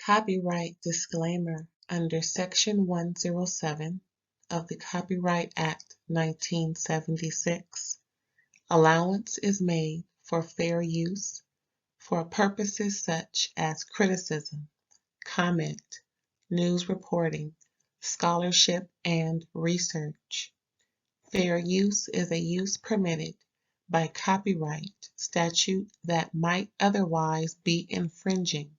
Copyright disclaimer under Section 107 of the Copyright Act 1976. Allowance is made for fair use for purposes such as criticism, comment, news reporting, scholarship, and research. Fair use is a use permitted by copyright statute that might otherwise be infringing.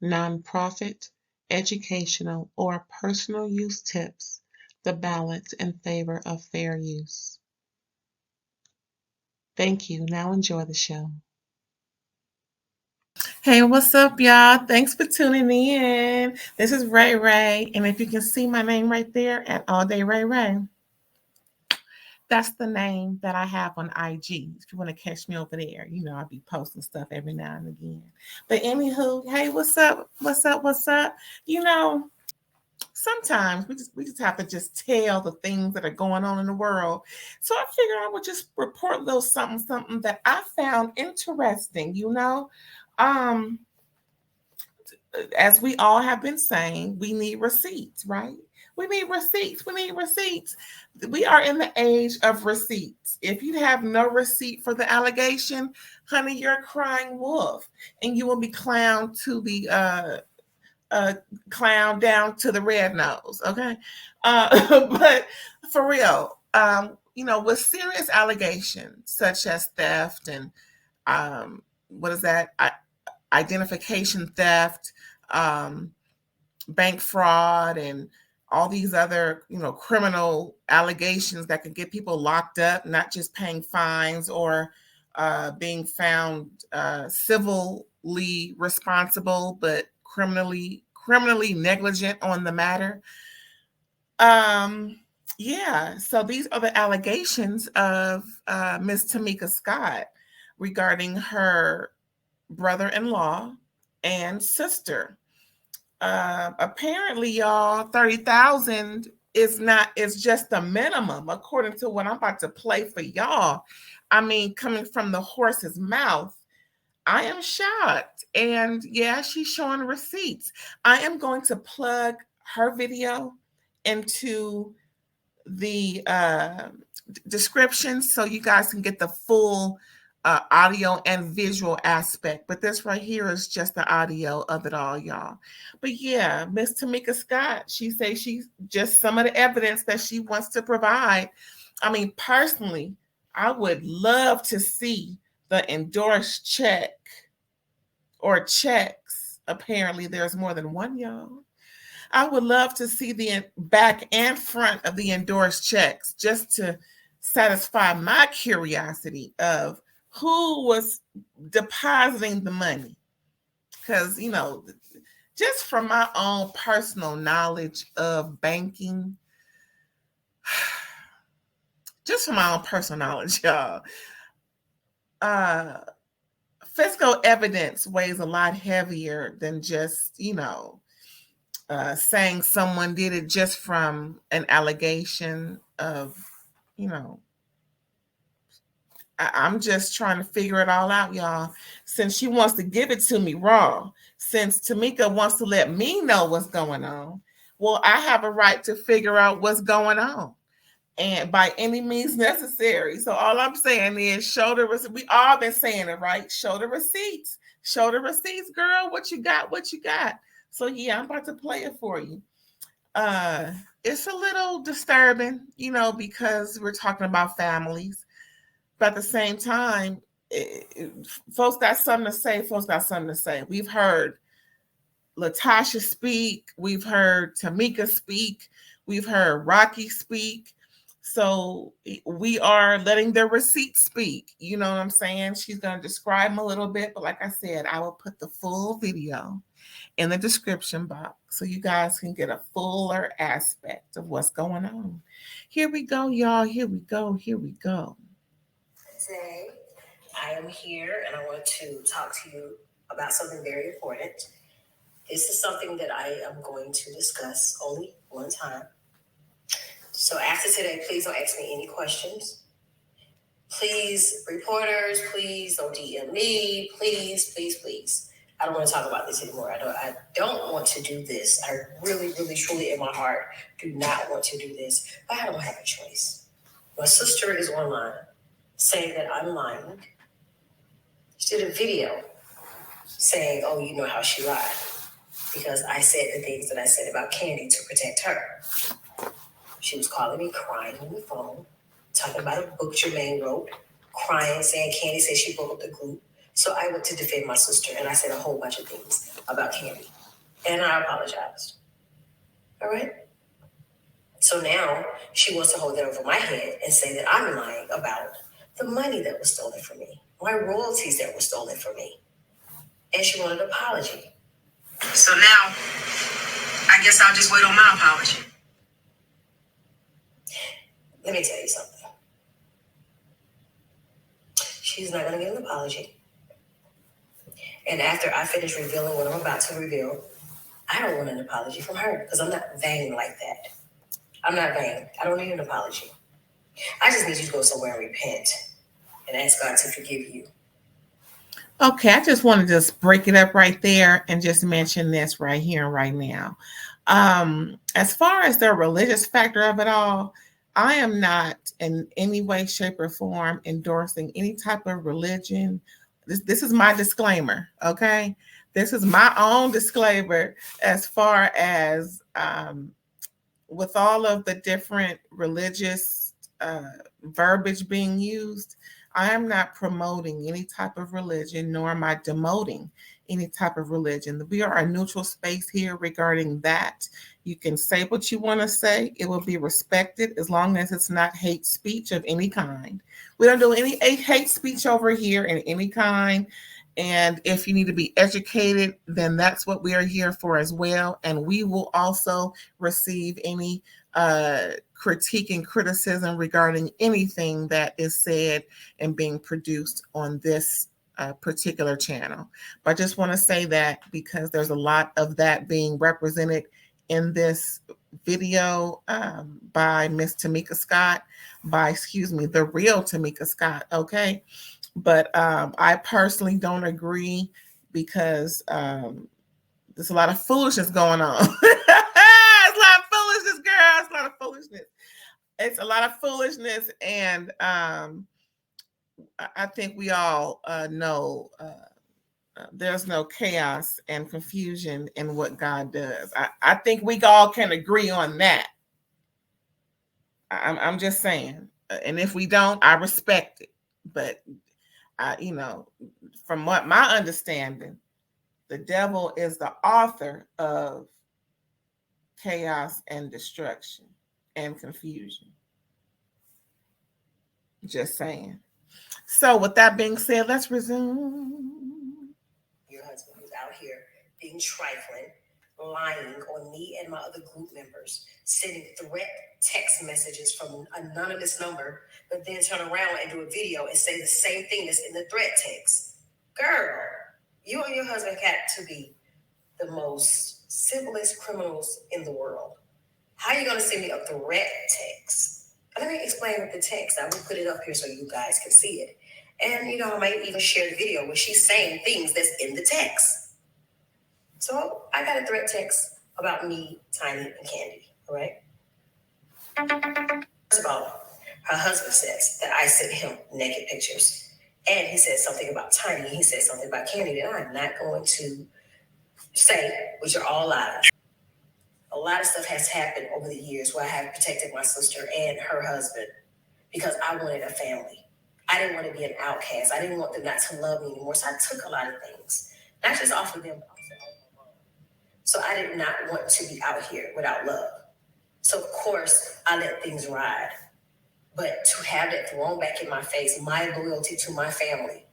Nonprofit, educational, or personal use tips the balance in favor of fair use. Thank you. Now enjoy the show. Hey, what's up, y'all? Thanks for tuning in. This is Ray Ray, and if you can see my name right there at All Day Ray Ray, that's the name that I have on IG. If you want to catch me over there, you know I'll be posting stuff every now and again. But anywho, hey, what's up? What's up? What's up? You know, sometimes we just have to just tell the things that are going on in the world. So I figured I would just report a little something that I found interesting, you know. As we all have been saying, we need receipts, right? We need receipts. We need receipts. We are in the age of receipts. If you have no receipt for the allegation, honey, you're a crying wolf, and you will be clowned to the clown down to the red nose. Okay, but for real, you know, with serious allegations such as theft and what is that? Identification theft, bank fraud, and all these other, you know, criminal allegations that could get people locked up, not just paying fines or being found civilly responsible, but criminally negligent on the matter. Yeah, so these are the allegations of Miss Tamika Scott regarding her brother-in-law and sister. Apparently, y'all, 30,000 is just the minimum, according to what I'm about to play for y'all. I mean, coming from the horse's mouth, I am shocked. And yeah, she's showing receipts. I am going to plug her video into the description so you guys can get the full audio and visual aspect. But this right here is just the audio of it all, y'all. But yeah, Miss Tamika Scott, she says she's just some of the evidence that she wants to provide. I mean, personally, I would love to see the endorsed check or checks. Apparently, there's more than one, y'all. I would love to see the back and front of the endorsed checks just to satisfy my curiosity of who was depositing the money. Because, you know, just from my own personal knowledge of banking, just from my own personal knowledge, y'all, fiscal evidence weighs a lot heavier than just, you know, saying someone did it just from an allegation of, you know, I'm just trying to figure it all out, y'all. Since she wants to give it to me raw, since Tamika wants to let me know what's going on, well, I have a right to figure out what's going on, and by any means necessary. So all I'm saying is show the receipts. We all been saying it, right? Show the receipts. Show the receipts, girl. What you got? What you got? So yeah, I'm about to play it for you. It's a little disturbing, you know, because we're talking about families. But at the same time, folks got something to say. Folks got something to say. We've heard LATOCHA speak. We've heard Tamika speak. We've heard Rocky speak. So we are letting the receipts speak. You know what I'm saying? She's going to describe them a little bit. But like I said, I will put the full video in the description box so you guys can get a fuller aspect of what's going on. Here we go, y'all. Here we go. Here we go. Today, I am here and I want to talk to you about something very important. This is something that I am going to discuss only one time. So after today, please don't ask me any questions. Please, reporters, please don't DM me. Please, please, please. I don't want to talk about this anymore. I don't want to do this. I really, really, truly in my heart do not want to do this. But I don't have a choice. My sister is online saying that I'm lying. She did a video saying, oh, you know how she lied. Because I said the things that I said about Candy to protect her. She was calling me crying on the phone, talking about a book Jermaine wrote, crying, saying Candy said she broke up the group. So I went to defend my sister, and I said a whole bunch of things about Candy. And I apologized. All right? So now she wants to hold that over my head and say that I'm lying about the money that was stolen from me, my royalties that were stolen from me. And she wanted an apology. So now, I guess I'll just wait on my apology. Let me tell you something. She's not going to get an apology. And after I finish revealing what I'm about to reveal, I don't want an apology from her because I'm not vain like that. I'm not vain. I don't need an apology. I just need you to go somewhere and repent and ask God to forgive you. Okay, I just want to just break it up right there and just mention this right here and right now. As far as the religious factor of it all, I am not in any way, shape, or form endorsing any type of religion. This is my disclaimer, okay? This is my own disclaimer as far as with all of the different religious verbiage being used. I am not promoting any type of religion, nor am I demoting any type of religion. We are a neutral space here regarding that. You can say what you want to say. It will be respected as long as it's not hate speech of any kind. We don't do any hate speech over here in any kind. And if you need to be educated, then that's what we are here for as well. And we will also receive any critique and criticism regarding anything that is said and being produced on this particular channel. But I just want to say that because there's a lot of that being represented in this video by Miss Tamika Scott, the real Tamika Scott, okay? But I personally don't agree because there's a lot of foolishness going on. It's a lot of foolishness, girl. It's a lot of foolishness. It's a lot of foolishness, and I think we all know there's no chaos and confusion in what God does. I think we all can agree on that. I'm just saying. And if we don't, I respect it. But, from what my understanding, the devil is the author of chaos and destruction and confusion. Just saying. So with that being said, let's resume. Your husband who's out here being trifling, lying on me and my other group members, sending threat text messages from an anonymous number, but then turn around and do a video and say the same thing that's in the threat text. Girl, you and your husband got to be the most simplest criminals in the world. How are you going to send me a threat text? Let me explain what the text. I will put it up here so you guys can see it. And, I might even share the video where she's saying things that's in the text. So I got a threat text about me, Tiny, and Candy, all right? First of all, her husband says that I sent him naked pictures. And he said something about Tiny. He said something about Candy that I'm not going to say, which are all lies. A lot of stuff has happened over the years where I have protected my sister and her husband because I wanted a family. I didn't want to be an outcast. I didn't want them not to love me anymore. So I took a lot of things, not just off of them, but also off of my mom. So I did not want to be out here without love. So of course I let things ride. But to have that thrown back in my face, my loyalty to my family,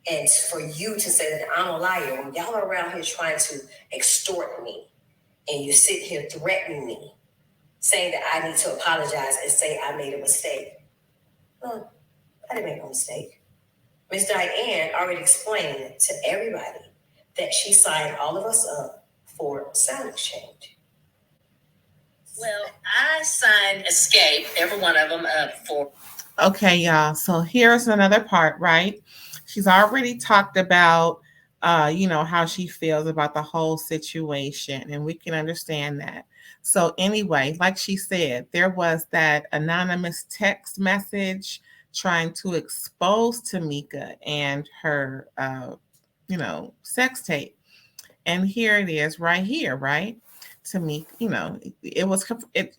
and for you to say that I'm a liar when y'all are around here trying to extort me, and you sit here threatening me, saying that I need to apologize and say I made a mistake. Well, I didn't make no mistake. Miss Diane already explained to everybody that she signed all of us up for sound exchange. Well, I signed Escape, every one of them up for. Okay, y'all. So here's another part, right? She's already talked about how she feels about the whole situation, and we can understand that. So anyway, like she said, there was that anonymous text message trying to expose Tamika and her, sex tape. And here it is right here, right? Tamika, it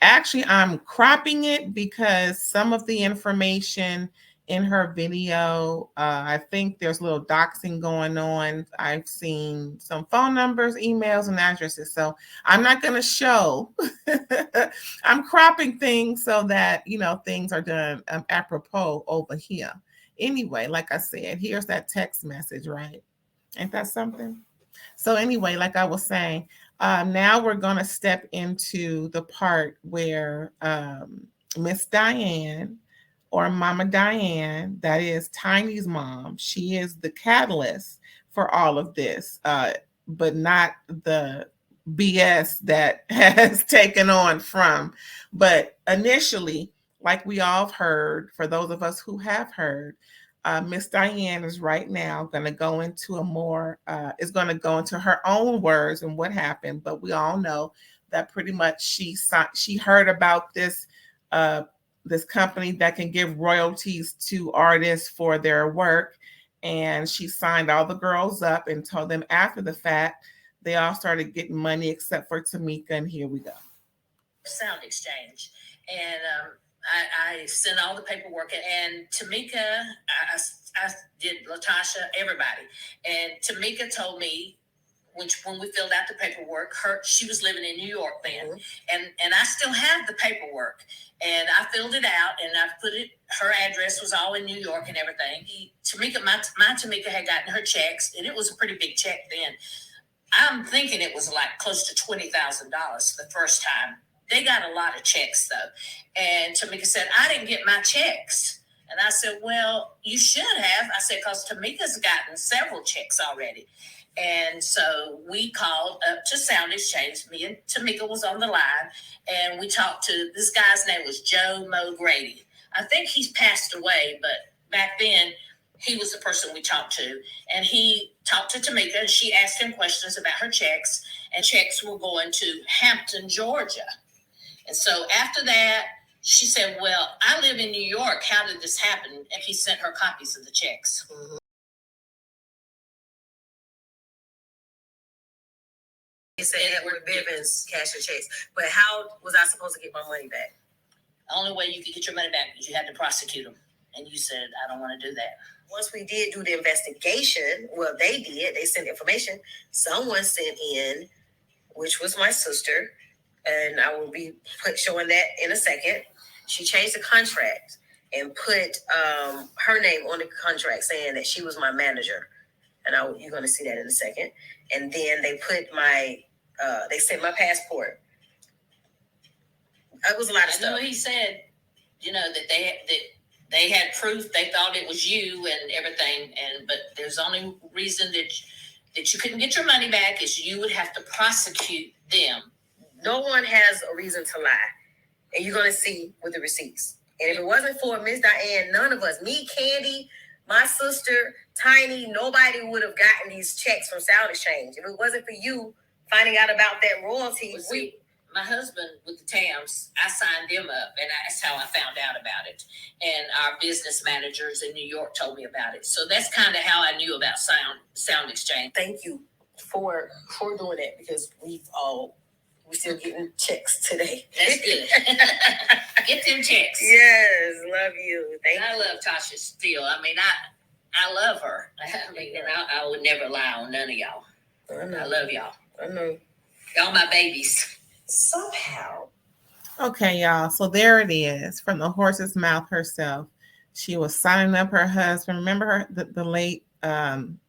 actually, I'm cropping it because some of the information in her video, I think there's a little doxing going on. I've seen some phone numbers, emails, and addresses. So I'm not going to show. I'm cropping things so that, things are done apropos over here. Anyway, like I said, here's that text message, right? Ain't that something? So anyway, like I was saying, now we're going to step into the part where Miss Diane, or Mama Diane, that is Tiny's mom, she is the catalyst for all of this, but not the BS that has taken on from. But initially, like we all heard, for those of us who have heard, Miss Diane is right now going to go into is going to go into her own words and what happened. But we all know that pretty much she heard about this this company that can give royalties to artists for their work, and she signed all the girls up and told them after the fact they all started getting money except for Tamika, and here we go. Sound exchange, and I sent all the paperwork, and Tamika, I did LATOCHA, everybody, and Tamika told me when we filled out the paperwork, she was living in New York then, and I still have the paperwork, and I filled it out, and I put it. Her address was all in New York and everything. My Tamika had gotten her checks, and it was a pretty big check then. I'm thinking it was like close to $20,000 the first time. They got a lot of checks though. And Tamika said, I didn't get my checks. And I said, well, you should have. I said, because Tamika's gotten several checks already. And so we called up to Sound Exchange. Me and Tamika was on the line, and we talked to, this guy's name was Joe Mo Grady. I think he's passed away, but back then he was the person we talked to. And he talked to Tamika, and she asked him questions about her checks, and checks were going to Hampton, Georgia. And so after that, she said, well, I live in New York. How did this happen? And he sent her copies of the checks. Mm-hmm. He said Edward Bivens cashed the checks. But how was I supposed to get my money back? The only way you could get your money back is you had to prosecute them. And you said, I don't want to do that. Once we did do the investigation, well, they did. They sent information. Someone sent in, which was my sister, and I will be showing that in a second. She changed the contract and put her name on the contract saying that she was my manager. And you're going to see that in a second. And then they put they sent my passport. It was a lot of stuff. He said, that they had proof. They thought it was you and everything. But there's only reason that you couldn't get your money back is you would have to prosecute them. No one has a reason to lie. And you're going to see with the receipts. And if it wasn't for Miss Diane, none of us, me, Candy, my sister, Tiny, nobody would have gotten these checks from Sound Exchange. If it wasn't for you finding out about that royalty, my husband with the TAMs, I signed them up, and that's how I found out about it. And our business managers in New York told me about it. So that's kind of how I knew about Sound Exchange. Thank you for doing that, because we're still getting checks today. That's good. Get them checks. Yes, love you. Thank you. I love Tasha still. I mean, I love her. I mean, and I would never lie on none of y'all. I love y'all. I know. Y'all my babies. Somehow. Okay, y'all. So there it is, from the horse's mouth herself. She was signing up her husband. Remember her, the late Mr.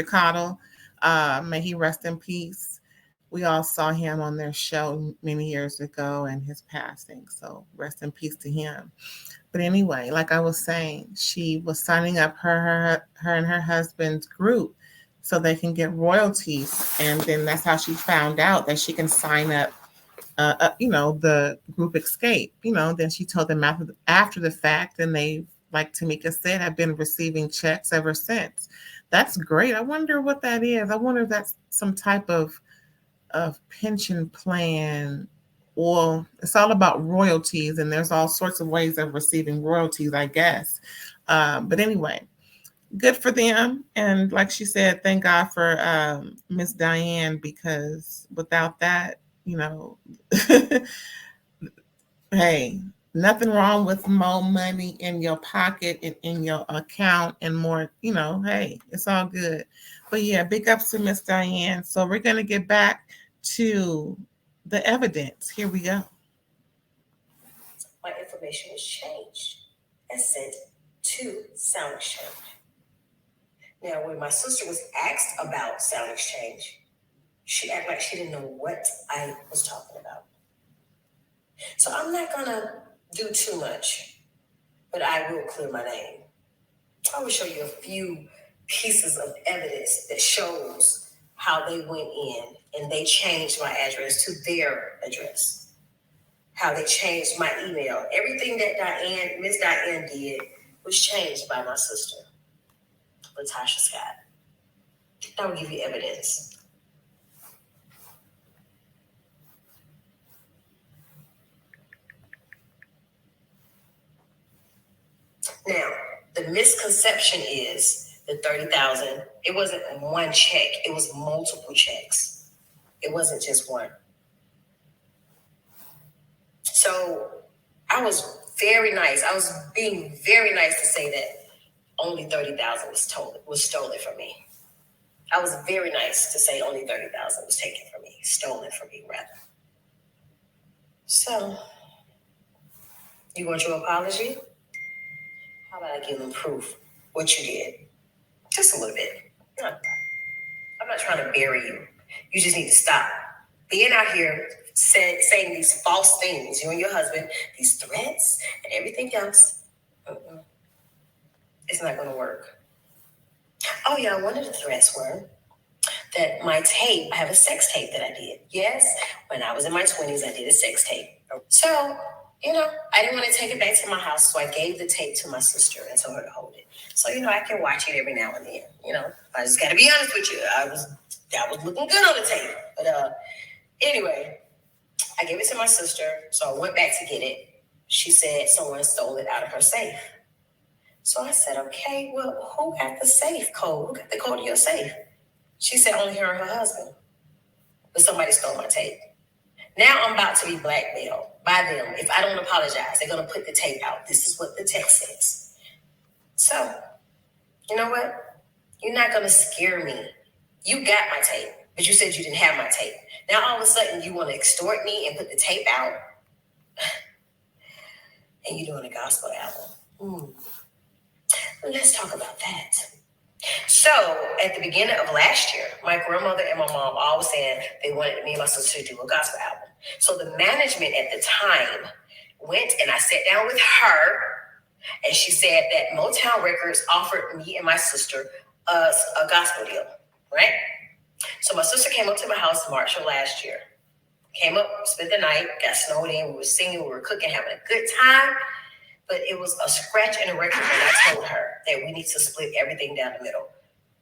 Cottle. May he rest in peace. We all saw him on their show many years ago and his passing. So rest in peace to him. But anyway, like I was saying, she was signing up her and her husband's group so they can get royalties. And then that's how she found out that she can sign up, the group Escape. Then she told them after the fact, and they like Tamika said, have been receiving checks ever since. That's great. I wonder what that is. I wonder if that's some type of pension plan. Well, it's all about royalties, and there's all sorts of ways of receiving royalties, I guess. But anyway, good for them. And like she said, thank God for Miss Diane, because without that, you know, hey, nothing wrong with more money in your pocket and in your account and more, hey, it's all good. But yeah, big ups to Miss Diane. So we're going to get back to the evidence. Here we go. My information was changed and sent to Sound Exchange. Now, when my sister was asked about Sound Exchange, she acted like she didn't know what I was talking about. So I'm not going to do too much, but I will clear my name. I will show you a few pieces of evidence that shows how they went in and they changed my address to their address. How they changed my email. Everything that Miss Diane did was changed by my sister, LaToCha Scott. I will give you evidence. Now, the misconception is the 30,000. It wasn't one check. It was multiple checks. It wasn't just one. So I was very nice. I was being very nice to say that only 30,000 was stolen from me. I was very nice to say only 30,000 was taken from me, stolen from me, rather. So, you want your apology? How about I give them proof what you did? Just a little bit. I'm not trying to bury you. You just need to stop being out here saying these false things, you and your husband, these threats and everything else. It's not going to work. Oh, yeah, one of the threats were that my tape, I have a sex tape that I did. Yes, when I was in my 20s, I did a sex tape. So, I didn't want to take it back to my house, so I gave the tape to my sister and told her to hold it. So, I can watch it every now and then, I just got to be honest with you. I was looking good on the tape. But anyway, I gave it to my sister, so I went back to get it. She said someone stole it out of her safe. So I said, okay, well, who got the safe code? Who got the code to your safe? She said only her and her husband. But somebody stole my tape. Now I'm about to be blackmailed by them. If I don't apologize, they're going to put the tape out. This is what the text says. So, you know what? You're not going to scare me. You got my tape, but you said you didn't have my tape. Now all of a sudden you want to extort me and put the tape out? And you're doing a gospel album. Let's talk about that. So, at the beginning of last year, my grandmother and my mom all was saying they wanted me and my sister to do a gospel album. So, the management at the time went and I sat down with her, and she said that Motown Records offered me and my sister a gospel deal, right? So, my sister came up to my house in March of last year. Came up, spent the night, got snowed in, we were singing, we were cooking, having a good time. But it was a scratch in the record when I told her that we need to split everything down the middle.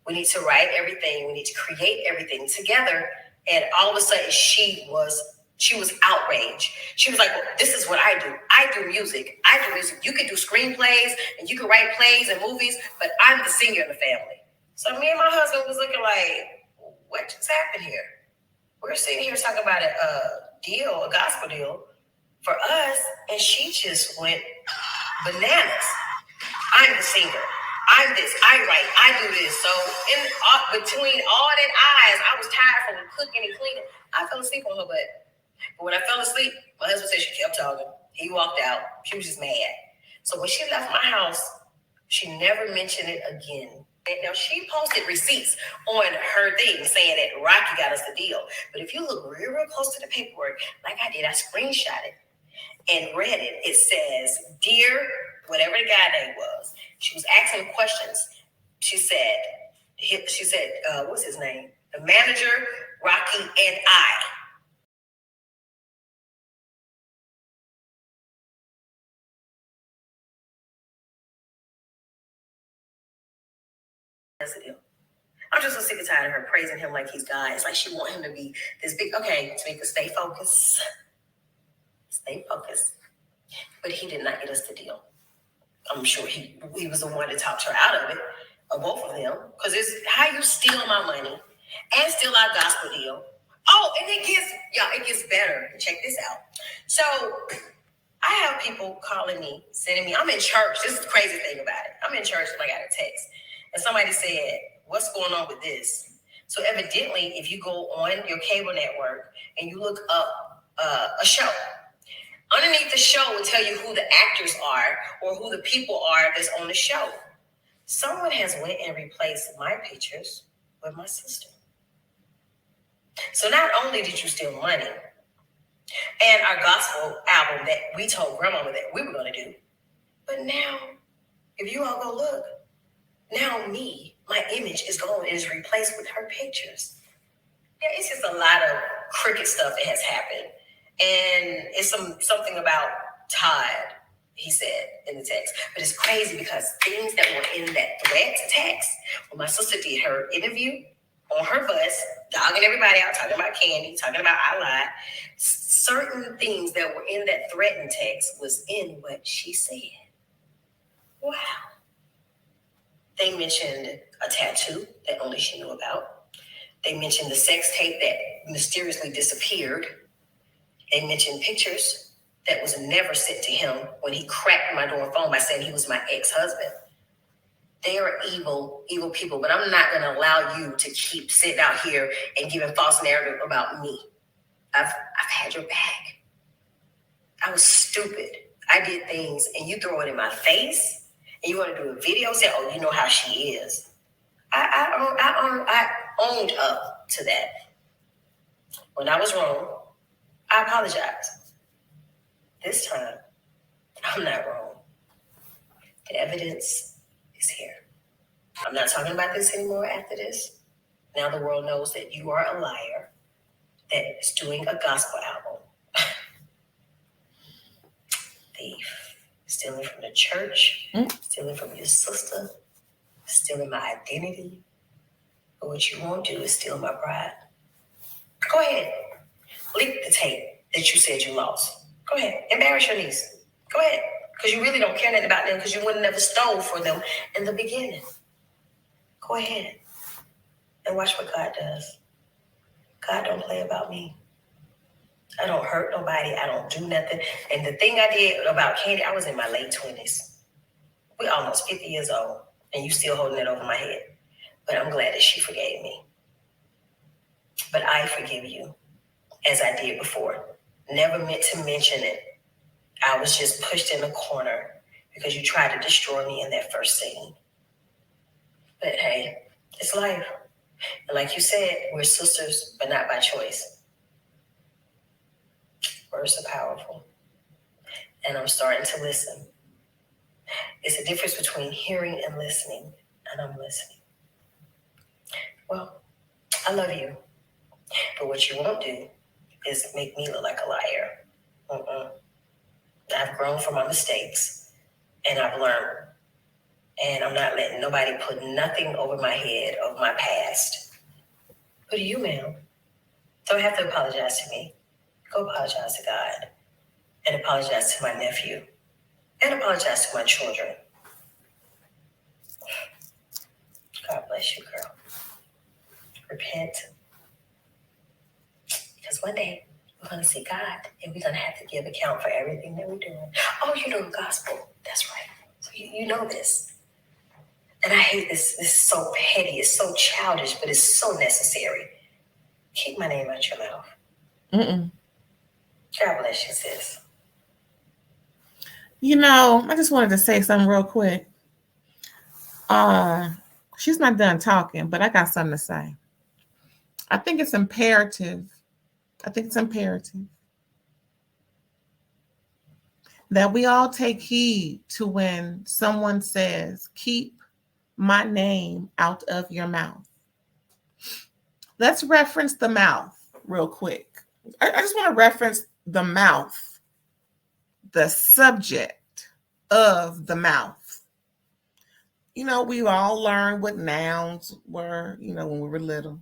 We need to write everything. We need to create everything together. And all of a sudden, she was outraged. She was like, well, this is what I do. I do music. You can do screenplays and you can write plays and movies, but I'm the singer in the family. So me and my husband was looking like, what just happened here? We're sitting here talking about a gospel deal for us, and she just went bananas. I'm the singer. I'm this. I write. I do this. So between all that eyes, I was tired from cooking and cleaning. I fell asleep on her butt. But when I fell asleep, my husband said she kept talking. He walked out. She was just mad. So when she left my house, she never mentioned it again. And now she posted receipts on her thing saying that Rocky got us the deal. But if you look real, real close to the paperwork, like I did, I screenshot it and read it. It says, dear, whatever the guy name was, she was asking questions. She said, what's his name? The manager, Rocky, and I. That's the deal. I'm just so sick and tired of her praising him like he's God. It's like she want him to be this big. Okay, Tamika, stay focused. Stay focused. But he did not get us the deal. I'm sure he was the one that talked her out of it, or both of them, because it's how you steal my money and steal our gospel deal. Oh, and it gets better. Check this out. So I have people calling me, sending me. I'm in church. This is the crazy thing about it. I'm in church and I got a text, and somebody said, "What's going on with this?" So evidently, if you go on your cable network and you look up a show, underneath the show will tell you who the actors are or who the people are that's on the show. Someone has went and replaced my pictures with my sister. So not only did you steal money and our gospel album that we told grandmama that we were going to do, but now, if you all go look, now my image is gone and is replaced with her pictures. Yeah, it's just a lot of cricket stuff that has happened. And it's something about Todd, he said in the text. But it's crazy because things that were in that threat text, when my sister did her interview on her bus, dogging everybody out, talking about Candy, talking about I lied, certain things that were in that threatened text was in what she said. Wow. They mentioned a tattoo that only she knew about. They mentioned the sex tape that mysteriously disappeared. They mentioned pictures that was never sent to him when he cracked my door phone by saying he was my ex-husband. They are evil, evil people, but I'm not going to allow you to keep sitting out here and giving false narrative about me. I've had your back. I was stupid. I did things, and you throw it in my face, and you want to do a video, say, "Oh, you know how she is." I owned up to that. When I was wrong, I apologize. This time, I'm not wrong. The evidence is here. I'm not talking about this anymore after this. Now the world knows that you are a liar that is doing a gospel album. Thief. Stealing from the church, stealing from your sister, stealing my identity. But what you won't do is steal my pride. Go ahead. Leak the tape that you said you lost. Go ahead. Embarrass your niece. Go ahead. Because you really don't care nothing about them because you would have never stole for them in the beginning. Go ahead. And watch what God does. God don't play about me. I don't hurt nobody. I don't do nothing. And the thing I did about Candy, I was in my late 20s. We're almost 50 years old. And you still holding it over my head. But I'm glad that she forgave me. But I forgive you, as I did before. Never meant to mention it. I was just pushed in a corner because you tried to destroy me in that first scene. But hey, it's life. And like you said, we're sisters, but not by choice. Words are powerful. And I'm starting to listen. It's a difference between hearing and listening, and I'm listening. Well, I love you. But what you won't do is make me look like a liar. I've grown from my mistakes, and I've learned. And I'm not letting nobody put nothing over my head of my past. Who do you, ma'am? Don't have to apologize to me. Go apologize to God, and apologize to my nephew, and apologize to my children. God bless you, girl. Repent. Because one day, we're going to see God, and we're going to have to give account for everything that we're doing. Oh, you know the gospel. That's right. So you know this. And I hate this. This is so petty. It's so childish, but it's so necessary. Keep my name out your mouth. God bless you, sis. You know, I just wanted to say something real quick. She's not done talking, but I got something to say. I think it's imperative that we all take heed to when someone says, "Keep my name out of your mouth." Let's reference the mouth real quick. I just want to reference the mouth, the subject of the mouth. we've all learned what nouns were, when we were little,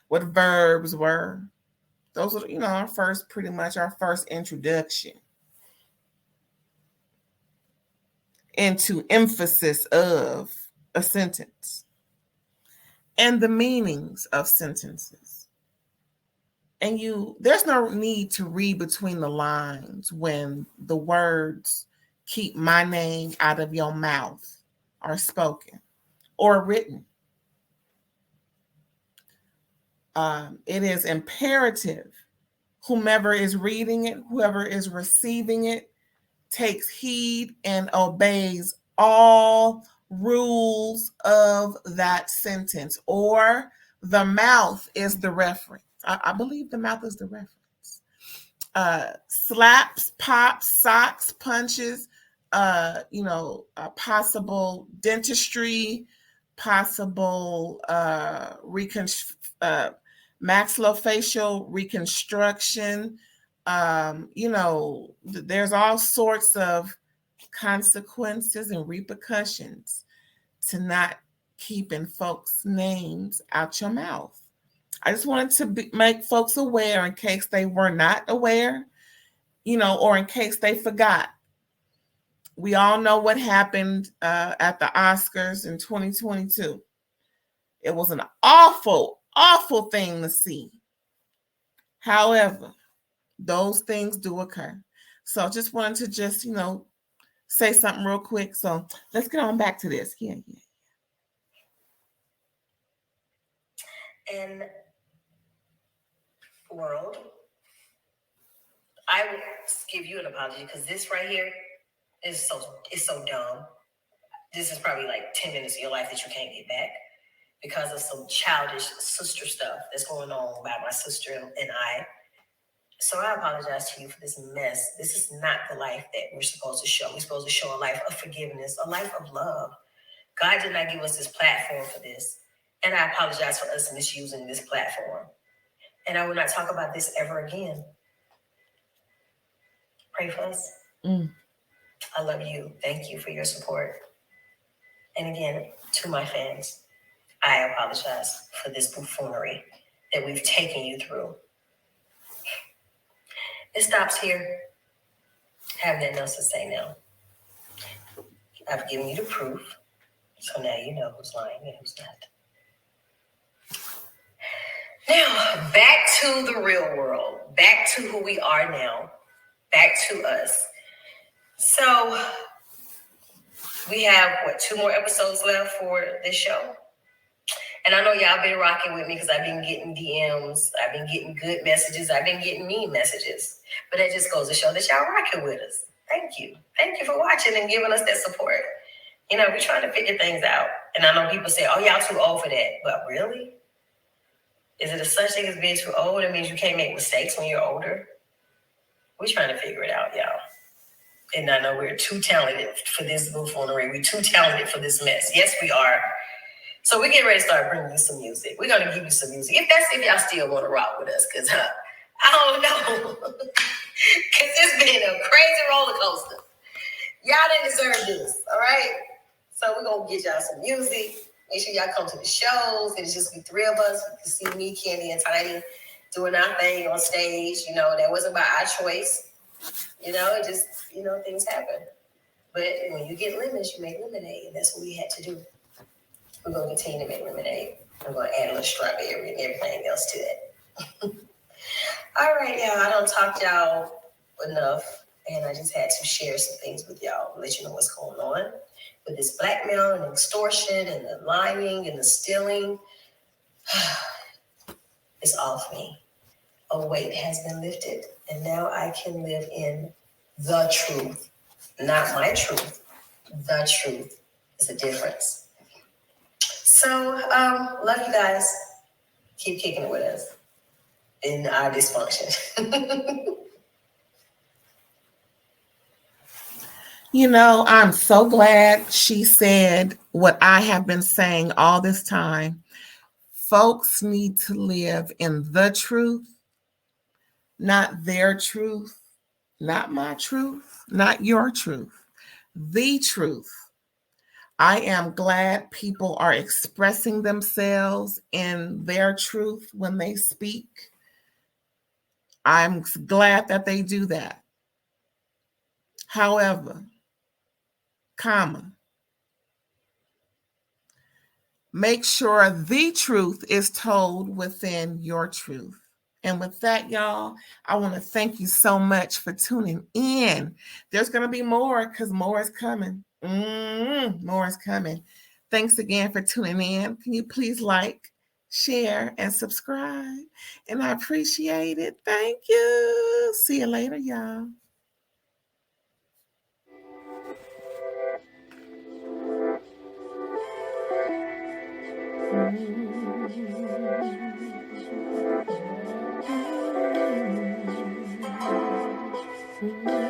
what verbs were. Those are, pretty much our first introduction into emphasis of a sentence and the meanings of sentences. And there's no need to read between the lines when the words "keep my name out of your mouth" are spoken or written. It is imperative whomever is reading it, whoever is receiving it, takes heed and obeys all rules of that sentence, or the mouth is the reference. I believe the mouth is the reference. Slaps, pops, socks, punches, possible dentistry, possible maxillofacial reconstruction. There's all sorts of consequences and repercussions to not keeping folks' names out your mouth. I just wanted to make folks aware in case they were not aware, or in case they forgot. We all know what happened at the Oscars in 2022. It was an awful, awful thing to see. However, those things do occur. So just wanted to say something real quick. So let's get on back to this. Yeah. In world, I would give you an apology because this right here is so dumb. This is probably like 10 minutes of your life that you can't get back because of some childish sister stuff that's going on by my sister and I. So I apologize to you for this mess. This is not the life that we're supposed to show. We're supposed to show a life of forgiveness, a life of love. God did not give us this platform for this. And I apologize for us misusing this platform. And I will not talk about this ever again. Pray for us. I love you. Thank you for your support. And again, to my fans, I apologize for this buffoonery that we've taken you through. It stops here. I have nothing else to say now. I've given you the proof, so now you know who's lying and who's not. Now, back to the real world. Back to who we are now. Back to us. So, we have, 2 more episodes left for this show? And I know y'all been rocking with me because I've been getting DMs. I've been getting good messages. I've been getting mean messages. But that just goes to show that y'all rocking with us. Thank you. Thank you for watching and giving us that support. We're trying to figure things out. And I know people say, oh, y'all too old for that. But really? Is it a such thing as being too old? It means you can't make mistakes when you're older. We're trying to figure it out, y'all. And I know we're too talented for this buffoonery. We're too talented for this mess. Yes, we are. So we're getting ready to start bringing you some music. We're going to give you some music. If y'all still want to rock with us, because I don't know. Because it's been a crazy roller coaster. Y'all didn't deserve this, all right? So we're going to get y'all some music. Make sure y'all come to the shows. It's just be 3 of us. You can see me, Candy, and Tiny doing our thing on stage. That wasn't by our choice. It just, things happen. But when you get lemons, you make lemonade. And that's what we had to do. We're going to continue to make lemonade. I'm going to add a little strawberry and everything else to it. All right, y'all. I don't talk to y'all enough. And I just had to share some things with y'all. Let you know what's going on with this blackmail and extortion and the lying and the stealing. It's off me. A weight has been lifted. And now I can live in the truth. Not my truth. The truth is a difference. So, love you guys. Keep kicking it with us in our dysfunction. I'm so glad she said what I have been saying all this time. Folks need to live in the truth, not their truth, not my truth, not your truth. The truth. I am glad people are expressing themselves in their truth when they speak. I'm glad that they do that. However, make sure the truth is told within your truth. And with that, y'all, I want to thank you so much for tuning in. There's going to be more because more is coming. More is coming. Thanks again for tuning in. Can you please like, share, and subscribe? And I appreciate it. Thank you. See you later, y'all. Mm-hmm.